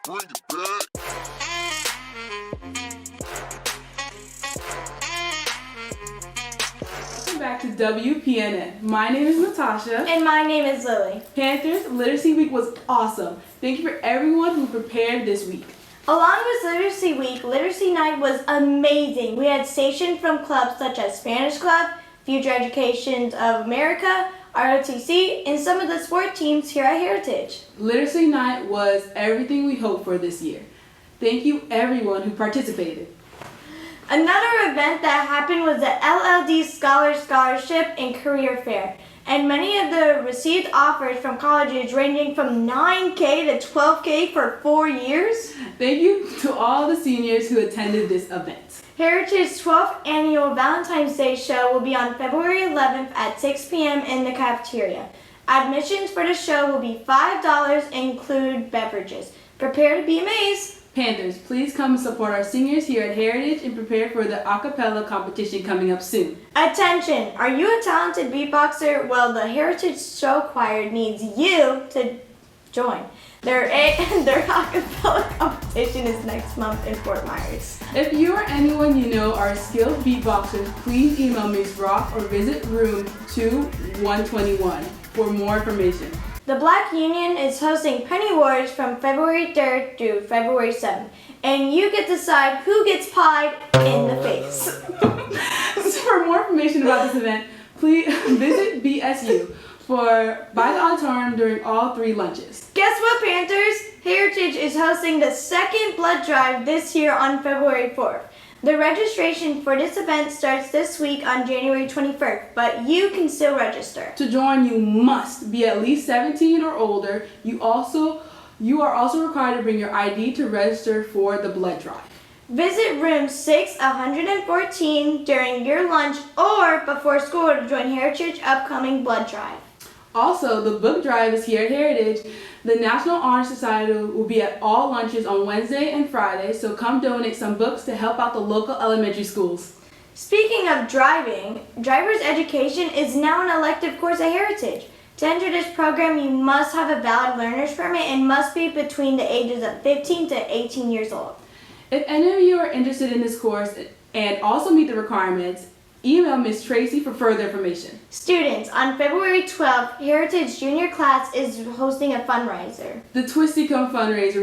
Bring it back. Welcome back to WPNN. My name is Natasha. And my name is Lily. Panthers Literacy Week was awesome. Thank you for everyone who prepared this week. Along with Literacy Week, Literacy Night was amazing. We had stations from clubs such as Spanish Club, Future Education of America, ROTC, and some of the sport teams here at Heritage. Literacy Night was everything we hoped for this year. Thank you everyone who participated. Another event that happened was the LLD Scholarship and Career Fair, and many of the received offers from colleges ranging from 9K to 12K for 4 years. Thank you to all the seniors who attended this event. Heritage's 12th annual Valentine's Day show will be on February 11th at 6 p.m. in the cafeteria. Admissions for the show will be $5 and include beverages. Prepare to be amazed. Panthers, please come and support our seniors here at Heritage and prepare for the a cappella competition coming up soon. Attention! Are you a talented beatboxer? Well, the Heritage Show Choir needs you to join. Their a cappella competition is next month in Fort Myers. If you or anyone you know are skilled beatboxers, please email Ms. Rock or visit room 2121 for more information. The Black Union is hosting Penny Wars from February 3rd through February 7th, and you get to decide who gets pied in the face. For more information about this event, please visit BSU by the auditorium during all 3 lunches. Guess what, Panthers? Heritage is hosting the second blood drive this year on February 4th. The registration for this event starts this week on January 21st, but you can still register. To join, you must be at least 17 or older. You are also required to bring your ID to register for the blood drive. Visit room 614 during your lunch or before school to join Heritage upcoming blood drive. Also, the book drive is here at Heritage. The National Honor Society will be at all lunches on Wednesday and Friday, so come donate some books to help out the local elementary schools. Speaking of driving, driver's education is now an elective course at Heritage. To enter this program, you must have a valid learner's permit and must be between the ages of 15 to 18 years old. If any of you are interested in this course and also meet the requirements, email Ms. Tracy for further information. Students, on February 12th, Heritage Junior Class is hosting a fundraiser. The Twisty Come fundraiser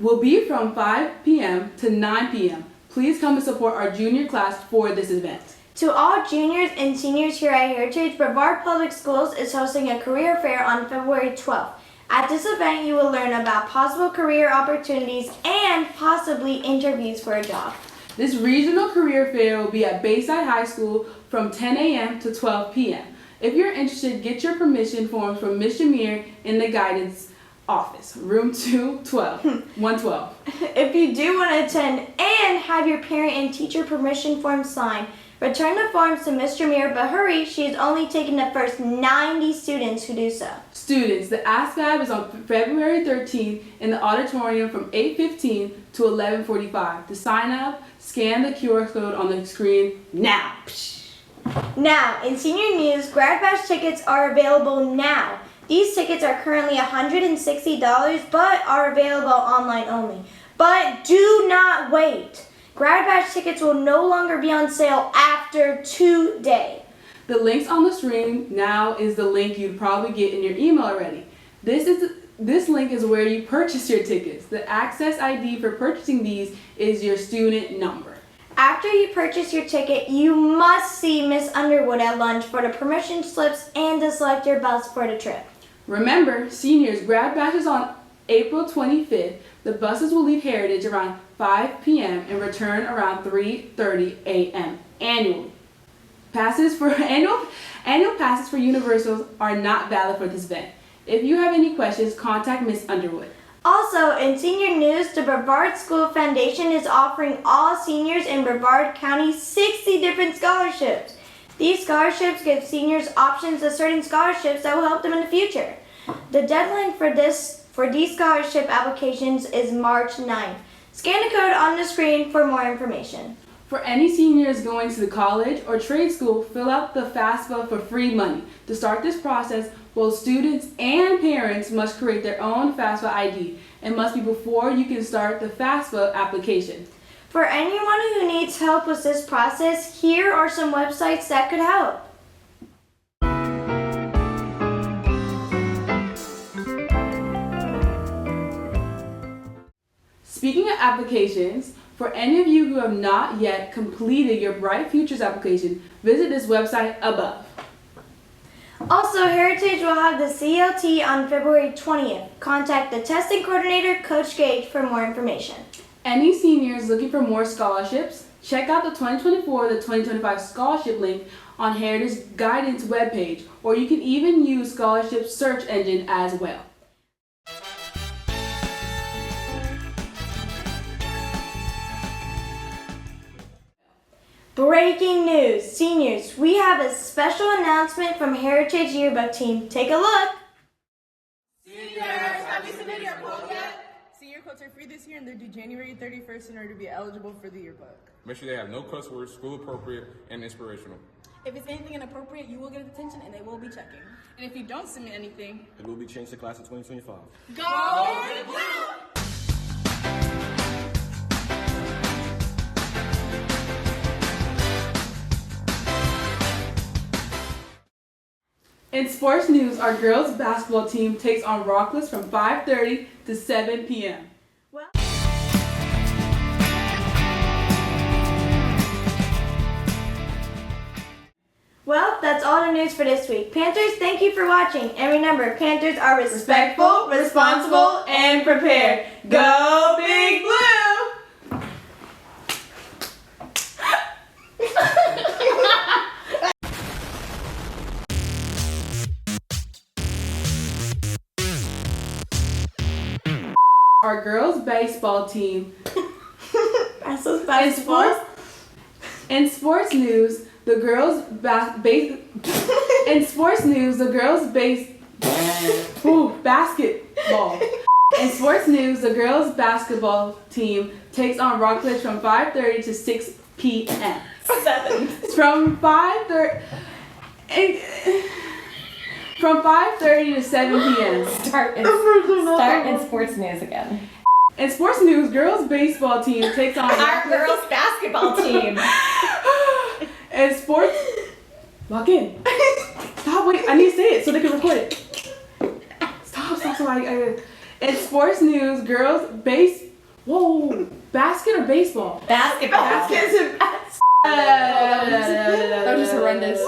will be from 5 p.m. to 9 p.m. Please come and support our junior class for this event. To all juniors and seniors here at Heritage, Brevard Public Schools is hosting a career fair on February 12th. At this event, you will learn about possible career opportunities and possibly interviews for a job. This regional career fair will be at Bayside High School from 10 a.m. to 12 p.m. If you're interested, get your permission forms from Ms. Jameer in the guidance office, room 112. If you do want to attend and have your parent and teacher permission forms signed, return the forms to Ms. Jameer, but hurry, she is only taking the first 90 students who do so. Students, the ASVAB is on February 13th in the auditorium from 8:15 to 11:45. To sign up, scan the QR code on the screen now. Now, in senior news, Grad Bash tickets are available now. These tickets are currently $160 but are available online only. But do not wait. Grad Bash tickets will no longer be on sale after today. The links on the screen now is the link you'd probably get in your email already. This link is where you purchase your tickets. The access ID for purchasing these is your student number. After you purchase your ticket, you must see Miss Underwood at lunch for the permission slips and to select your bus for the trip. Remember, seniors, Grad Bash is on April 25th. The buses will leave Heritage around 5 p.m. and return around 3:30 a.m. annually. Annual passes for Universals are not valid for this event. If you have any questions, contact Miss Underwood. Also, in senior news, the Brevard School Foundation is offering all seniors in Brevard County 60 different scholarships. These scholarships give seniors options of certain scholarships that will help them in the future. The deadline for these scholarship applications is March 9th. Scan the code on the screen for more information. For any seniors going to the college or trade school, fill out the FAFSA for free money. To start this process, both students and parents must create their own FAFSA ID and must be before you can start the FAFSA application. For anyone who needs help with this process, here are some websites that could help. Speaking of applications, for any of you who have not yet completed your Bright Futures application, visit this website above. Also, Heritage will have the CLT on February 20th. Contact the testing coordinator, Coach Gage, for more information. Any seniors looking for more scholarships, check out the 2024 to 2025 scholarship link on Heritage Guidance webpage, or you can even use scholarship search engine as well. Breaking news! Seniors, we have a special announcement from Heritage Yearbook Team. Take a look! Seniors, have you submitted your quote yet? Senior quotes are free this year and they're due January 31st in order to be eligible for the yearbook. Make sure they have no cuss words, school appropriate, and inspirational. If it's anything inappropriate, you will get a detention and they will be checking. And if you don't submit anything, It will be changed to class of 2025. go blue! In sports news, our girls basketball team takes on Rockless from 5:30 to 7 p.m. Well, that's all the news for this week. Panthers, thank you for watching. And remember, Panthers are respectful, responsible, and prepared. Go Big Blue! Our girls baseball team. In sports news, the girls basketball. In sports news, the girls basketball team takes on Rockledge from 5:30 to 6 p.m. From 5:30 to 7 p.m. Start in sports news again. In sports news, girls baseball team takes on Our girls basketball team. And sports, lock in. Stop, wait, I need to say it so they can record it. Stop. In sports news, girls basket or baseball? Basketball. That was just horrendous.